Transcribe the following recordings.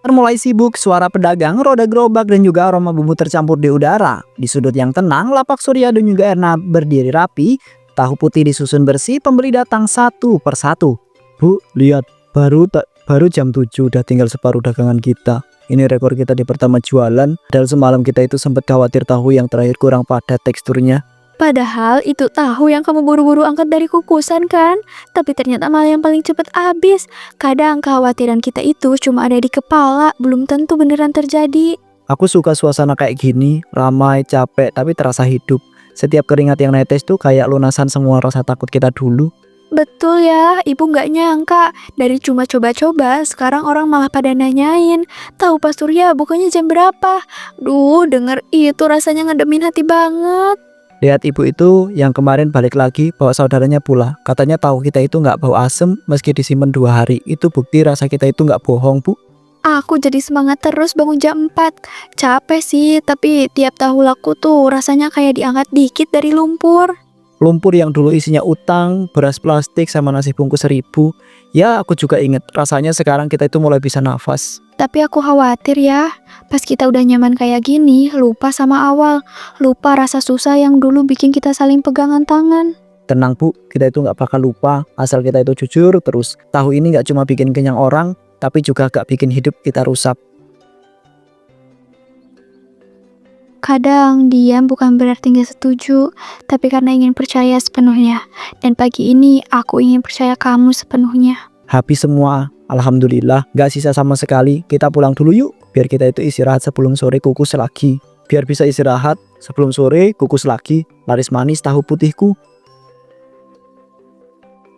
Pasar mulai sibuk, suara pedagang, roda gerobak, dan juga aroma bumbu tercampur di udara. Di sudut yang tenang, lapak Surya dan juga Erna berdiri rapi. Tahu putih disusun bersih, pembeli datang satu persatu. Bu, lihat, baru jam 7 udah tinggal separuh dagangan kita. Ini rekor kita di pertama jualan. Padahal semalam kita itu sempat khawatir tahu yang terakhir kurang padat teksturnya. Padahal itu tahu yang kamu buru-buru angkat dari kukusan kan? Tapi ternyata malah yang paling cepat habis. Kadang kekhawatiran kita itu cuma ada di kepala, belum tentu beneran terjadi. Aku suka suasana kayak gini, ramai, capek, tapi terasa hidup. Setiap keringat yang netes tuh kayak lunasan semua rasa takut kita dulu. Betul ya, ibu nggak nyangka. Dari cuma coba-coba, sekarang orang malah pada nanyain. Tahu Pak Surya bukannya jam berapa? Duh, denger itu rasanya ngedemin hati banget. Lihat ibu itu yang kemarin balik lagi bawa saudaranya pula. Katanya tahu kita itu nggak bau asem meski disimpan 2 hari. Itu bukti rasa kita itu nggak bohong, Bu. Aku jadi semangat terus bangun jam 4. Capek sih, tapi tiap tahu laku tuh rasanya kayak diangkat dikit dari lumpur. Lumpur yang dulu isinya utang, beras plastik, sama nasi bungkus 1000. Ya, aku juga inget rasanya sekarang kita itu mulai bisa nafas. Tapi aku khawatir ya, pas kita udah nyaman kayak gini, lupa sama awal. Lupa rasa susah yang dulu bikin kita saling pegangan tangan. Tenang Bu, kita itu nggak bakal lupa asal kita itu jujur terus. Tahu ini nggak cuma bikin kenyang orang, tapi juga gak bikin hidup kita rusak. Kadang diam bukan berarti gak setuju, tapi karena ingin percaya sepenuhnya. Dan pagi ini aku ingin percaya kamu sepenuhnya. Habis semua, alhamdulillah, gak sisa sama sekali. Kita pulang dulu yuk, biar kita itu istirahat sebelum sore kukus lagi. Biar bisa istirahat sebelum sore kukus lagi, laris manis tahu putihku.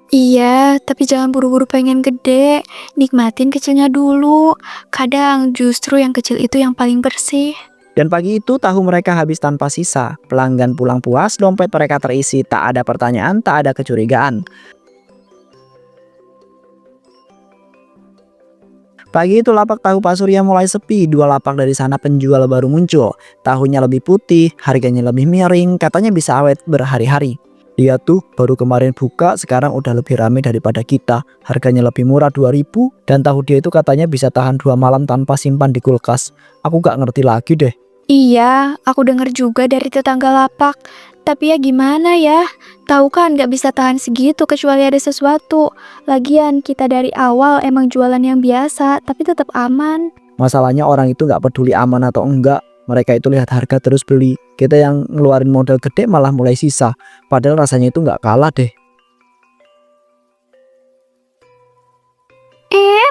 Iya, tapi jangan buru-buru pengen gede. Nikmatin kecilnya dulu. Kadang justru yang kecil itu yang paling bersih. Dan pagi itu tahu mereka habis tanpa sisa. Pelanggan pulang puas, dompet mereka terisi. Tak ada pertanyaan, tak ada kecurigaan. Pagi itu lapak tahu Pak Surya mulai sepi. 2 lapak dari sana penjual baru muncul. Tahunya lebih putih, harganya lebih miring, katanya bisa awet berhari-hari. Dia tuh baru kemarin buka, sekarang udah lebih ramai daripada kita. Harganya lebih murah 2000, dan tahu dia itu katanya bisa tahan 2 malam tanpa simpan di kulkas. Aku gak ngerti lagi deh. Iya, aku dengar juga dari tetangga lapak. Tapi ya gimana ya? Tahu kan gak bisa tahan segitu kecuali ada sesuatu. Lagian kita dari awal emang jualan yang biasa, tapi tetap aman. Masalahnya orang itu gak peduli aman atau enggak. Mereka itu lihat harga terus beli. Kita yang ngeluarin modal gede malah mulai sisa. Padahal rasanya itu gak kalah deh.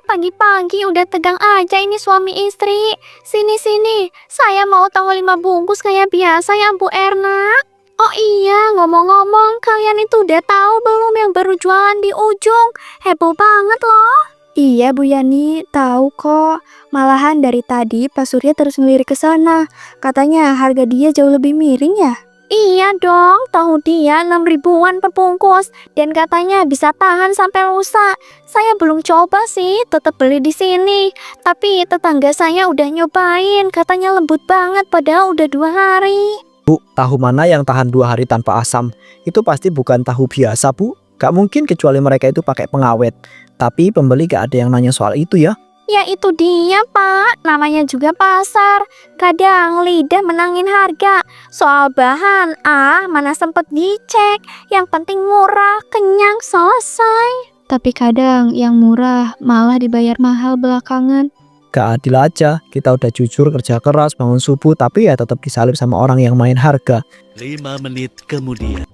Pagi-pagi udah tegang aja ini suami istri. Sini, saya mau tahu 5 bungkus kayak biasa ya Bu Erna. Oh iya, ngomong-ngomong, kalian itu udah tahu belum yang baru jualan di ujung? Heboh banget loh. Iya Bu Yani, tahu kok. Malahan dari tadi Pak Surya terus ngelirik ke sana. Katanya harga dia jauh lebih miring ya? Iya dong, tahu dia 6 ribuan per bungkus dan katanya bisa tahan sampai lusa. Saya belum coba sih, tetap beli di sini. Tapi tetangga saya udah nyobain, katanya lembut banget padahal udah 2 hari. Bu, tahu mana yang tahan 2 hari tanpa asam? Itu pasti bukan tahu biasa Bu. Gak mungkin kecuali mereka itu pakai pengawet. Tapi pembeli gak ada yang nanya soal itu ya. Ya itu dia Pak, namanya juga pasar. Kadang lidah menangin harga. Soal bahan, mana sempet dicek. Yang penting murah, kenyang, selesai. Tapi kadang yang murah malah dibayar mahal belakangan. Gak adil aja, kita udah jujur kerja keras bangun subuh, tapi ya tetap disalib sama orang yang main harga. 5 menit kemudian.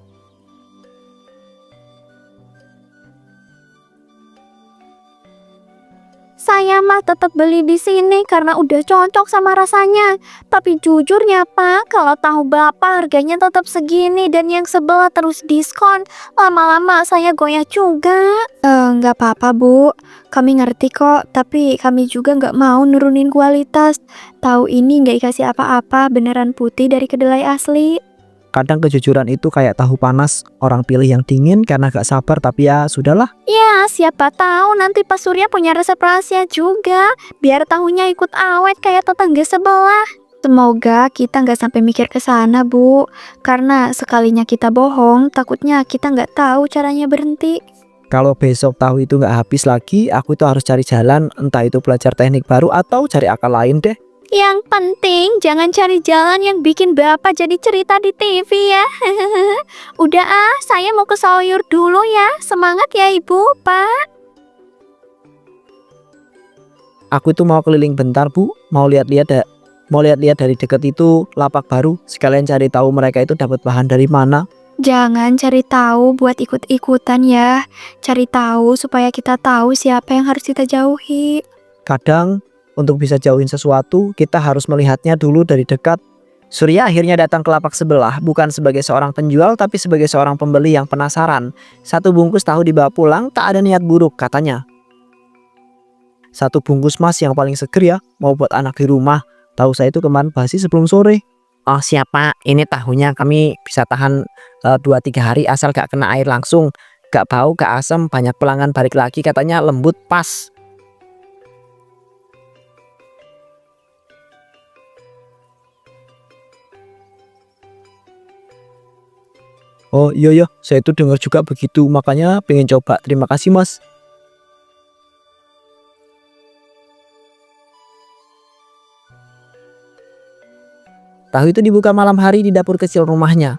Saya mah tetap beli di sini karena udah cocok sama rasanya. Tapi jujurnya Pak, kalau tahu Bapak harganya tetap segini dan yang sebelah terus diskon, lama-lama saya goyah juga. Nggak apa-apa Bu, kami ngerti kok. Tapi kami juga nggak mau nurunin kualitas. Tahu ini nggak dikasih apa-apa, beneran putih dari kedelai asli. Kadang kejujuran itu kayak tahu panas. Orang pilih yang dingin karena gak sabar, tapi ya sudahlah. Ya, siapa tahu nanti Pak Surya punya resep rahasia juga. Biar tahunya ikut awet kayak tetangga sebelah. Semoga kita nggak sampai mikir ke sana, Bu. Karena sekalinya kita bohong, takutnya kita nggak tahu caranya berhenti. Kalau besok tahu itu nggak habis lagi, aku itu harus cari jalan, entah itu belajar teknik baru atau cari akal lain deh. Yang penting jangan cari jalan yang bikin bapak jadi cerita di TV ya. Udah saya mau ke sayur dulu ya. Semangat ya ibu, pak. Aku itu mau keliling bentar Bu, mau lihat-lihat dari dekat itu lapak baru, sekalian cari tahu mereka itu dapat bahan dari mana. Jangan cari tahu buat ikut-ikutan ya. Cari tahu supaya kita tahu siapa yang harus kita jauhi. Kadang untuk bisa jauhin sesuatu, kita harus melihatnya dulu dari dekat. Surya akhirnya datang ke lapak sebelah, bukan sebagai seorang penjual, tapi sebagai seorang pembeli yang penasaran. 1 bungkus tahu dibawa pulang, tak ada niat buruk katanya. 1 bungkus Mas yang paling seger ya, mau buat anak di rumah. Tahu saya itu kemarin basi sebelum sore. Oh siapa? Ini tahunya kami bisa tahan 2-3 hari asal gak kena air langsung. Gak bau, gak asam, banyak pelanggan balik lagi katanya lembut pas. Oh iya, saya itu dengar juga begitu, makanya pengen coba. Terima kasih Mas. Tahu itu dibuka malam hari di dapur kecil rumahnya.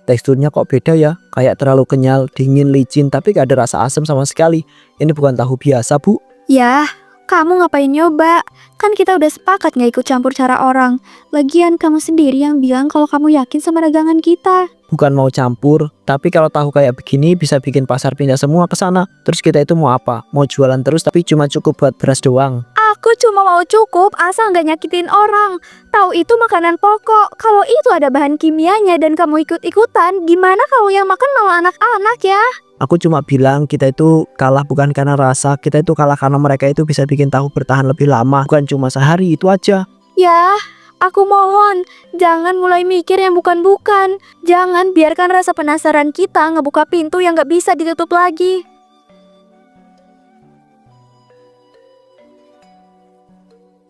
Teksturnya kok beda ya, kayak terlalu kenyal, dingin, licin, tapi gak ada rasa asam sama sekali. Ini bukan tahu biasa Bu. Yah, kamu ngapain nyoba? Kan kita udah sepakat gak ikut campur cara orang. Lagian kamu sendiri yang bilang kalau kamu yakin sama dagangan kita. Bukan mau campur, tapi kalau tahu kayak begini bisa bikin pasar pindah semua ke sana. Terus kita itu mau apa? Mau jualan terus tapi cuma cukup buat beras doang. Aku cuma mau cukup asal gak nyakitin orang. Tahu itu makanan pokok. Kalau itu ada bahan kimianya dan kamu ikut-ikutan, gimana kalau yang makan malah anak-anak ya? Aku cuma bilang kita itu kalah bukan karena rasa, kita itu kalah karena mereka itu bisa bikin tahu bertahan lebih lama, bukan cuma sehari, itu aja. Ya, aku mohon, jangan mulai mikir yang bukan-bukan. Jangan biarkan rasa penasaran kita ngebuka pintu yang gak bisa ditutup lagi.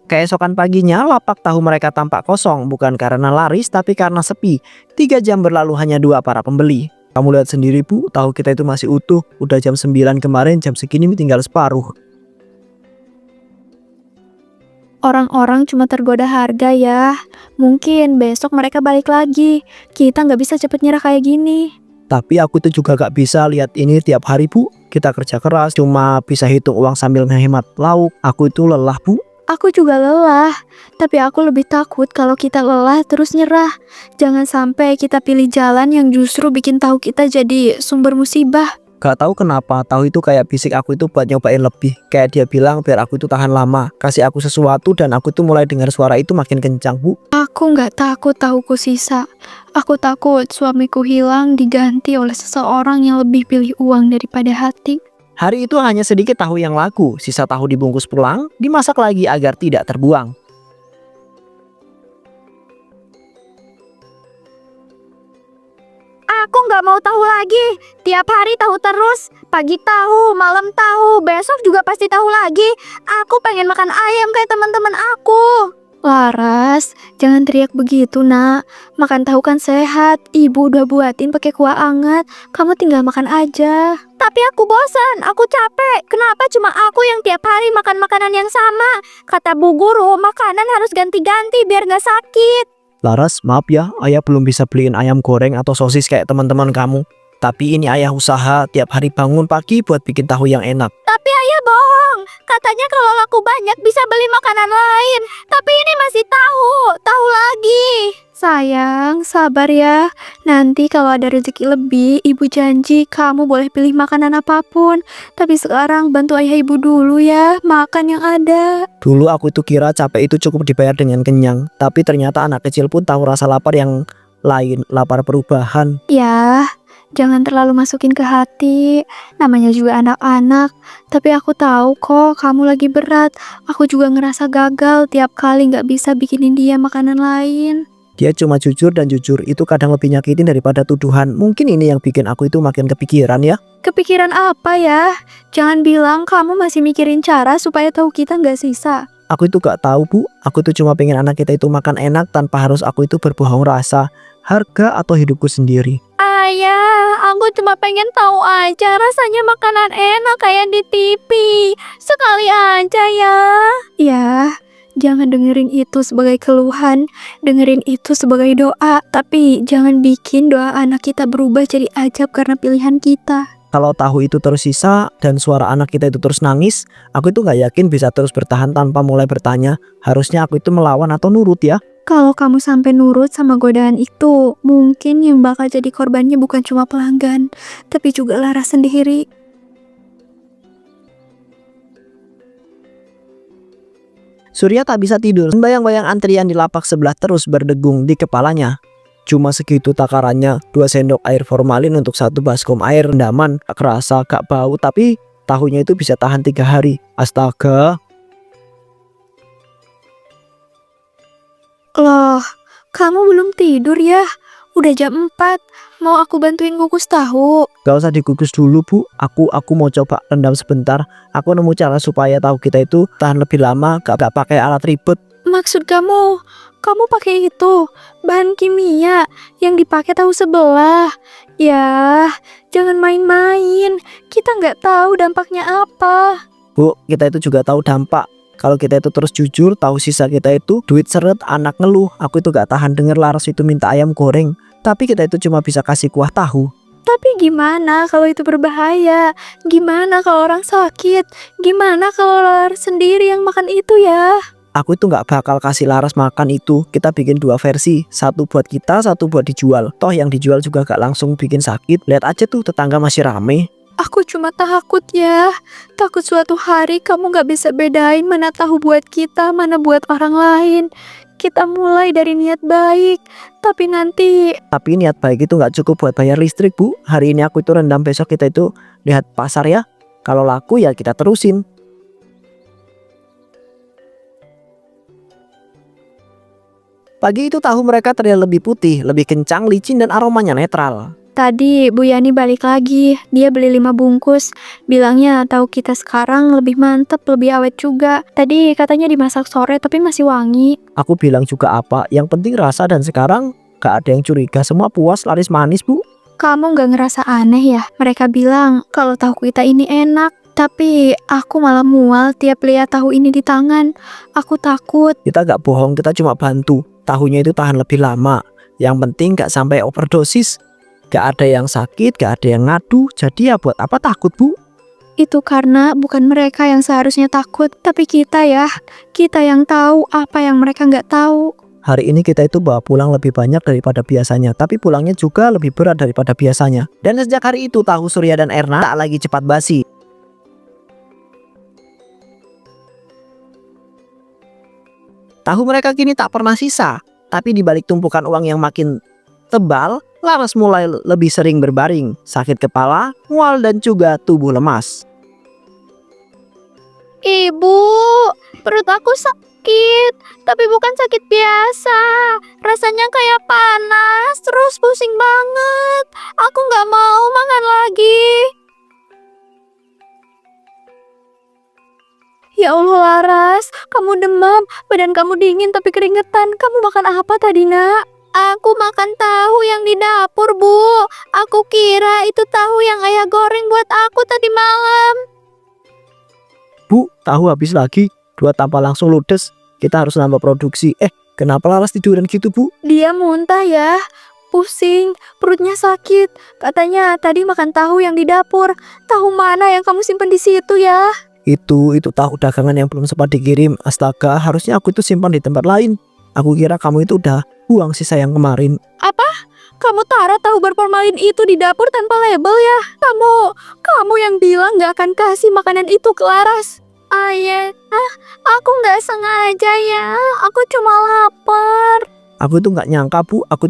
Keesokan paginya lapak tahu mereka tampak kosong, bukan karena laris tapi karena sepi. 3 jam berlalu hanya 2 para pembeli. Kamu lihat sendiri Bu, tahu kita itu masih utuh. Udah jam 9 kemarin, jam segini tinggal separuh. Orang-orang cuma tergoda harga ya. Mungkin besok mereka balik lagi. Kita nggak bisa cepet nyerah kayak gini. Tapi aku tuh juga gak bisa lihat ini tiap hari Bu. Kita kerja keras, cuma bisa hitung uang sambil menghemat lauk. Aku itu lelah Bu. Aku juga lelah, tapi aku lebih takut kalau kita lelah terus nyerah. Jangan sampai kita pilih jalan yang justru bikin tahu kita jadi sumber musibah. Gak tahu kenapa, tahu itu kayak bisik aku itu buat nyobain lebih. Kayak dia bilang biar aku itu tahan lama, kasih aku sesuatu, dan aku tuh mulai dengar suara itu makin kencang Bu. Aku nggak takut tahuku sisa. Aku takut suamiku hilang diganti oleh seseorang yang lebih pilih uang daripada hati. Hari itu hanya sedikit tahu yang laku, sisa tahu dibungkus pulang, dimasak lagi agar tidak terbuang. Aku nggak mau tahu lagi. Tiap hari tahu terus. Pagi tahu, malam tahu, besok juga pasti tahu lagi. Aku pengen makan ayam kayak teman-teman aku. Laras, jangan teriak begitu nak. Makan tahu kan sehat. Ibu udah buatin pakai kuah anget. Kamu tinggal makan aja. Tapi aku bosan, aku capek. Kenapa cuma aku yang tiap hari makan makanan yang sama? Kata Bu Guru, makanan harus ganti-ganti biar gak sakit. Laras, maaf ya, ayah belum bisa beliin ayam goreng atau sosis kayak teman-teman kamu. Tapi ini ayah usaha tiap hari bangun pagi buat bikin tahu yang enak. Tapi ayah bohong. Katanya kalau laku banyak bisa beli makanan lain. Tapi ini masih tahu lagi. Sayang, sabar ya. Nanti kalau ada rezeki lebih, ibu janji kamu boleh pilih makanan apapun. Tapi sekarang bantu ayah ibu dulu ya, makan yang ada. Dulu aku itu kira capek itu cukup dibayar dengan kenyang. Tapi ternyata anak kecil pun tahu rasa lapar yang lain, lapar perubahan. Ya, jangan terlalu masukin ke hati. Namanya juga anak-anak. Tapi aku tahu kok kamu lagi berat. Aku juga ngerasa gagal tiap kali gak bisa bikinin dia makanan lain. Dia cuma jujur, dan jujur itu kadang lebih nyakitin daripada tuduhan. Mungkin ini yang bikin aku itu makin kepikiran ya. Kepikiran apa ya? Jangan bilang kamu masih mikirin cara supaya tahu kita gak sisa. Aku itu gak tahu Bu. Aku tuh cuma pengen anak kita itu makan enak tanpa harus aku itu berbohong rasa, harga atau hidupku sendiri. Aku cuma pengen tahu aja rasanya makanan enak kayak di TV. Sekali aja ya. Ya, jangan dengerin itu sebagai keluhan, dengerin itu sebagai doa. Tapi jangan bikin doa anak kita berubah jadi ajab karena pilihan kita. Kalau tahu itu terus sisa dan suara anak kita itu terus nangis, aku itu nggak yakin bisa terus bertahan tanpa mulai bertanya, harusnya aku itu melawan atau nurut ya? Kalau kamu sampai nurut sama godaan itu, mungkin yang bakal jadi korbannya bukan cuma pelanggan, tapi juga Laras sendiri. Surya tak bisa tidur, bayang-bayang antrian di lapak sebelah terus berdegung di kepalanya. Cuma segitu takarannya, 2 sendok air formalin untuk 1 baskom air rendaman. Kerasa gak bau, tapi tahunya itu bisa tahan 3 hari. Astaga. Loh, kamu belum tidur ya? Udah jam 4, mau aku bantuin kukus tahu? Gak usah dikukus dulu bu, aku mau coba rendam sebentar. Aku nemu cara supaya tahu kita itu tahan lebih lama, gak pakai alat ribet. Maksud kamu pakai itu, bahan kimia yang dipakai tahu sebelah. Ya, jangan main-main, kita nggak tahu dampaknya apa. Bu, kita itu juga tahu dampak. Kalau kita itu terus jujur, tahu sisa kita itu duit seret, anak ngeluh. Aku itu gak tahan denger Laras itu minta ayam goreng. Tapi kita itu cuma bisa kasih kuah tahu. Tapi gimana kalau itu berbahaya? Gimana kalau orang sakit? Gimana kalau Laras sendiri yang makan itu ya? Aku itu gak bakal kasih Laras makan itu. Kita bikin 2 versi, 1 buat kita, 1 buat dijual. Toh yang dijual juga gak langsung bikin sakit. Lihat aja tuh tetangga masih rame. Aku cuma takut ya. Takut suatu hari kamu gak bisa bedain mana tahu buat kita, mana buat orang lain. Kita mulai dari niat baik, tapi niat baik itu gak cukup buat bayar listrik bu. Hari ini aku itu rendam, besok kita itu lihat pasar ya. Kalau laku ya kita terusin. Pagi itu tahu mereka terlihat lebih putih, lebih kencang, licin dan aromanya netral. Tadi Bu Yani balik lagi, dia beli 5 bungkus. Bilangnya tahu kita sekarang lebih mantep, lebih awet juga. Tadi katanya dimasak sore tapi masih wangi. Aku bilang juga apa, yang penting rasa dan sekarang gak ada yang curiga, semua puas, laris manis bu. Kamu gak ngerasa aneh ya? Mereka bilang kalau tahu kita ini enak. Tapi aku malah mual tiap lihat tahu ini di tangan. Aku takut. Kita gak bohong, kita cuma bantu. Tahunya itu tahan lebih lama. Yang penting gak sampai overdosis. Gak ada yang sakit, gak ada yang ngadu. Jadi ya buat apa takut bu? Itu karena bukan mereka yang seharusnya takut, tapi kita ya. Kita yang tahu apa yang mereka gak tahu. Hari ini kita itu bawa pulang lebih banyak daripada biasanya. Tapi pulangnya juga lebih berat daripada biasanya. Dan sejak hari itu tahu Surya dan Erna tak lagi cepat basi. Tahu mereka kini tak pernah sisa. Tapi di balik tumpukan uang yang makin tebal, Laras mulai lebih sering berbaring, sakit kepala, mual dan juga tubuh lemas. Ibu, perut aku sakit, tapi bukan sakit biasa. Rasanya kayak panas, terus pusing banget. Aku gak mau makan lagi. Ya Allah Laras, kamu demam, badan kamu dingin tapi keringetan. Kamu makan apa tadi nak? Aku makan tahu yang di dapur bu. Aku kira itu tahu yang ayah goreng buat aku tadi malam. Bu, tahu habis lagi. 2 tanpa langsung ludes. Kita harus nambah produksi. Kenapa Laras tiduran gitu bu? Dia muntah ya. Pusing, perutnya sakit. Katanya tadi makan tahu yang di dapur. Tahu mana yang kamu simpen di situ ya? Itu tahu dagangan yang belum sempat dikirim. Astaga, harusnya aku itu simpan di tempat lain. Aku kira kamu itu udah buang sisa yang kemarin. Apa? Kamu taruh tahu berformalin itu di dapur tanpa label ya? Kamu yang bilang gak akan kasih makanan itu ke Laras. Ayah, aku gak sengaja ya. Aku cuma lapar. Aku itu gak nyangka bu. Aku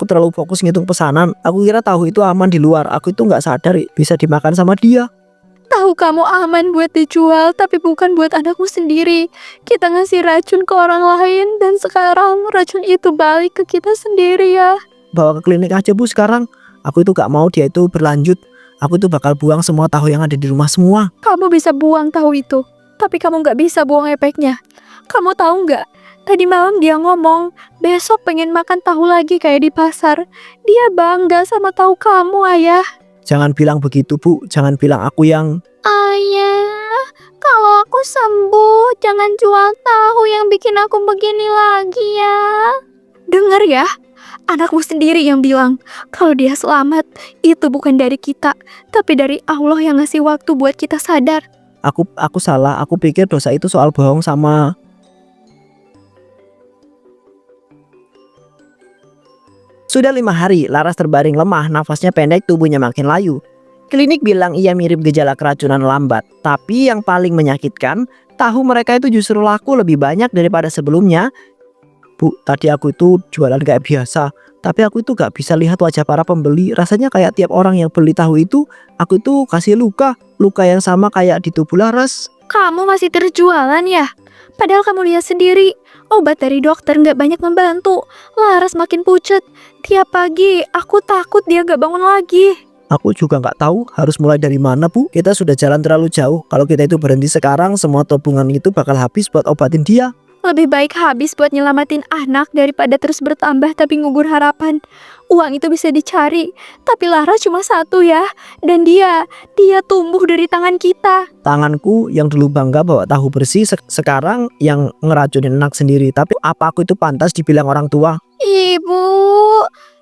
terlalu fokus ngitung pesanan. Aku kira tahu itu aman di luar. Aku itu gak sadar bisa dimakan sama dia. Tahu kamu aman buat dijual, tapi bukan buat anakmu sendiri. Kita ngasih racun ke orang lain, dan sekarang racun itu balik ke kita sendiri ya. Bawa ke klinik aja bu sekarang. Aku itu gak mau dia itu berlanjut. Aku itu bakal buang semua tahu yang ada di rumah semua. Kamu bisa buang tahu itu, tapi kamu gak bisa buang efeknya. Kamu tahu gak? Tadi malam dia ngomong, besok pengen makan tahu lagi kayak di pasar. Dia bangga sama tahu kamu, Ayah. Jangan bilang begitu, Bu. Jangan bilang aku yang... Ayah, kalau aku sembuh, jangan jual tahu yang bikin aku begini lagi ya. Dengar ya, anakmu sendiri yang bilang kalau dia selamat itu bukan dari kita, tapi dari Allah yang ngasih waktu buat kita sadar. Aku salah. Aku pikir dosa itu soal bohong sama... Sudah 5 hari, Laras terbaring lemah, nafasnya pendek, tubuhnya makin layu. Klinik bilang ia mirip gejala keracunan lambat. Tapi yang paling menyakitkan, tahu mereka itu justru laku lebih banyak daripada sebelumnya. Bu, tadi aku itu jualan kayak biasa. Tapi aku itu gak bisa lihat wajah para pembeli. Rasanya kayak tiap orang yang beli tahu itu, aku itu kasih luka. Luka yang sama kayak di tubuh Laras. Kamu masih terjualan ya? Padahal kamu lihat sendiri, obat dari dokter nggak banyak membantu. Laras makin pucat. Tiap pagi aku takut dia nggak bangun lagi. Aku juga nggak tahu harus mulai dari mana, Bu. Kita sudah jalan terlalu jauh. Kalau kita itu berhenti sekarang, semua tabungan itu bakal habis buat obatin dia. Lebih baik habis buat nyelamatin anak daripada terus bertambah tapi ngubur harapan. Uang itu bisa dicari, tapi Laras cuma satu ya. Dan dia tumbuh dari tangan kita. Tanganku yang dulu bangga bawa tahu bersih, sekarang yang ngeracunin anak sendiri. Tapi apa aku itu pantas dibilang orang tua? Ibu,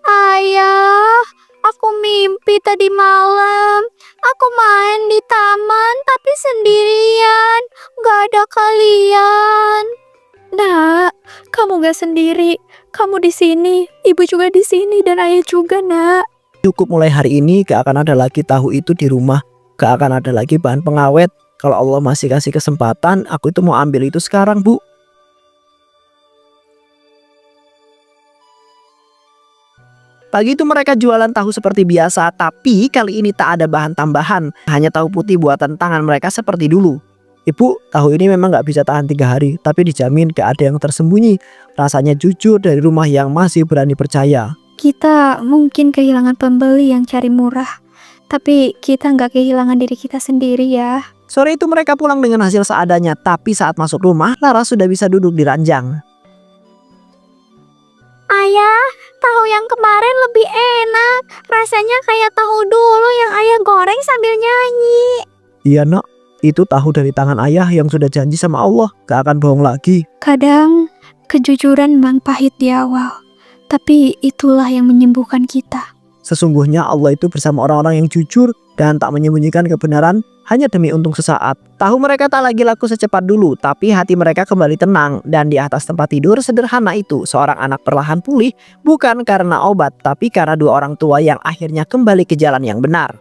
Ayah, aku mimpi tadi malam. Aku main di taman tapi sendirian. Gak ada kalian. Nak, kamu gak sendiri. Kamu di sini, ibu juga di sini dan ayah juga, Nak. Cukup mulai hari ini gak akan ada lagi tahu itu di rumah. Gak akan ada lagi bahan pengawet. Kalau Allah masih kasih kesempatan, aku itu mau ambil itu sekarang, Bu. Pagi itu mereka jualan tahu seperti biasa, tapi kali ini tak ada bahan tambahan. Hanya tahu putih buatan tangan mereka seperti dulu. Ibu, tahu ini memang gak bisa tahan 3 hari, tapi dijamin gak ada yang tersembunyi. Rasanya jujur dari rumah yang masih berani percaya. Kita mungkin kehilangan pembeli yang cari murah, tapi kita nggak kehilangan diri kita sendiri ya. Sore itu mereka pulang dengan hasil seadanya, tapi saat masuk rumah, Laras sudah bisa duduk di ranjang. Ayah, tahu yang kemarin lebih enak. Rasanya kayak tahu dulu yang ayah goreng sambil nyanyi. Iya nak, itu tahu dari tangan ayah yang sudah janji sama Allah, gak akan bohong lagi. Kadang kejujuran memang pahit di awal, tapi itulah yang menyembuhkan kita. Sesungguhnya Allah itu bersama orang-orang yang jujur dan tak menyembunyikan kebenaran hanya demi untung sesaat. Tahu mereka tak lagi laku secepat dulu, tapi hati mereka kembali tenang. Dan di atas tempat tidur sederhana itu, seorang anak perlahan pulih, bukan karena obat, tapi karena 2 orang tua yang akhirnya kembali ke jalan yang benar.